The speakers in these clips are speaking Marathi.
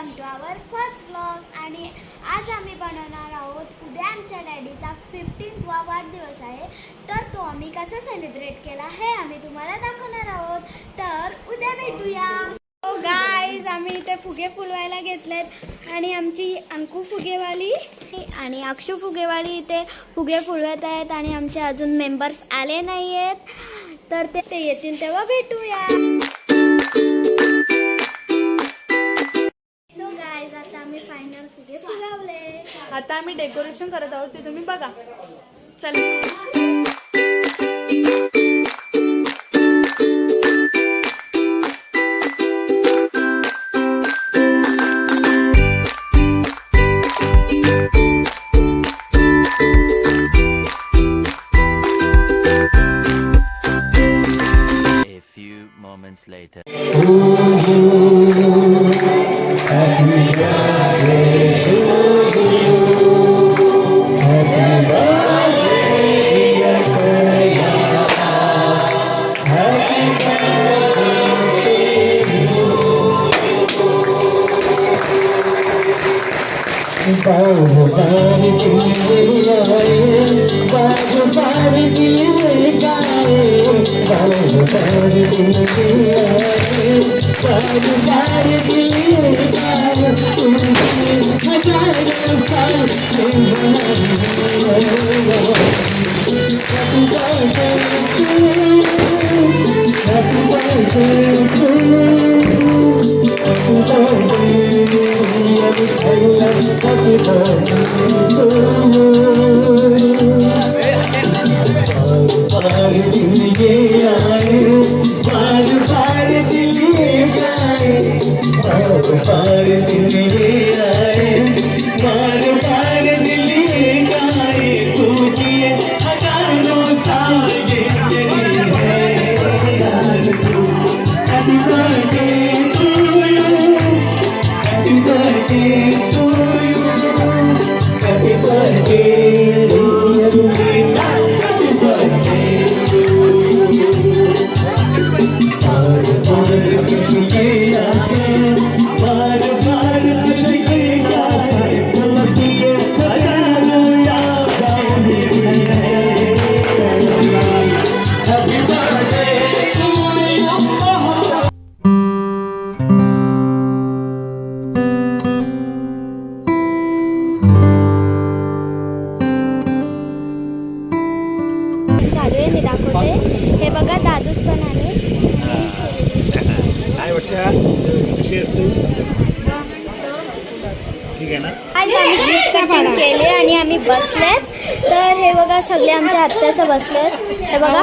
Welcome to our first vlog. आणि आज आम्ही बनवणार आहोत, उद्या आमच्या डॅडीचा 15वा वाढदिवस आहे, तर तो आम्ही कसा सेलिब्रेट केला हे आम्ही तुम्हाला दाखवणार आहोत। तर उद्या भेटूया। हो गाईज, आम्ही इथे फुगे फुलवायला घेतलेत आणि आमची अंकू फुगेवाली आणि अक्षू फुगेवाली इथे फुगे फुलवत आहेत आणि आमचे अजून मेंबर्स आले नाही आहेत, तर ते येतील तेव्हा भेटूया। आता आम्ही फायनल फुगे फुलवले, आता आम्ही डेकोरेशन करत आहोत, ते तुम्ही बघा। चला A few moments later. मी दाखवते। हे बघा, दादूस पण आले। काय बच्चा कशी असते? ठीक आहे ना? आज आम्ही कटिंग केले आणि आम्ही बसलेत, तर हे बघा सगळे आमच्या आत्याचं बसलेत। हे बघा,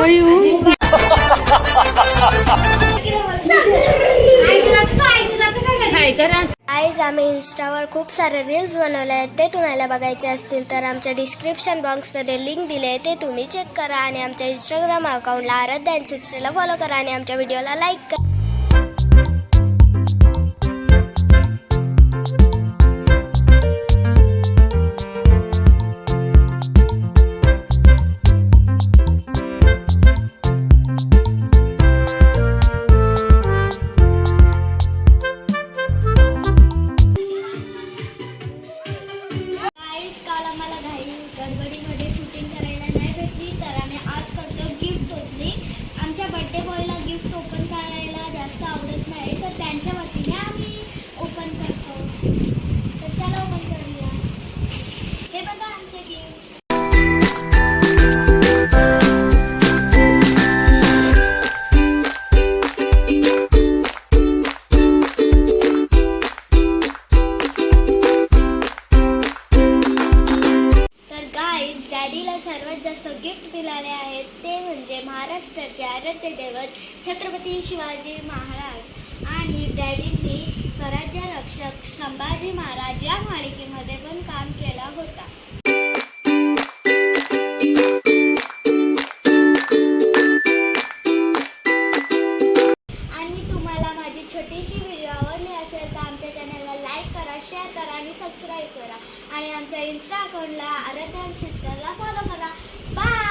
आज आम्ही इंस्टावर खूप सारे रील्स बनवले आहेत, ते तुम्हाला बघायचे असतील तर आमच्या डिस्क्रिप्शन बॉक्समध्ये लिंक दिले आहे, ते तुम्ही चेक करा। आणि आमच्या इंस्टाग्राम अकाउंटला आराध्या अँड सिस्टरला फॉलो करा आणि आमच्या व्हिडिओला लाईक करा। काल आम्हाला गडबडीमध्ये शूटिंग करायला नाही भेटली, तर आम्ही आज करतो गिफ्ट ओपनिंग। आमच्या बर्थडे बॉयला गिफ्ट ओपन करायला जास्त आवडत नाही, तर त्यांच्या वतीने आम्ही ओपन करतो। तर चला ओपन करूया। हे बघा आमचे गिफ्ट। डॅडीला सर्वात जास्त गिफ्ट मिळाले आहेत, ते म्हणजे महाराष्ट्राचे आराध्य दैवत छत्रपती शिवाजी महाराज। आणि डॅडींनी स्वराज्य रक्षक संभाजी महाराज या मालिकेमध्ये पण काम केला होता। आणि तुम्हाला माझी छोटीशी व्हिडिओ आवडली असेल तर आमच्या चॅनलला लाईक करा, शेअर करा आणि सबस्क्राईब करा। आणि आमच्या इंस्टा अकाउंटला आराध्या अँड सिस्टरला फॉलो करा। बाय।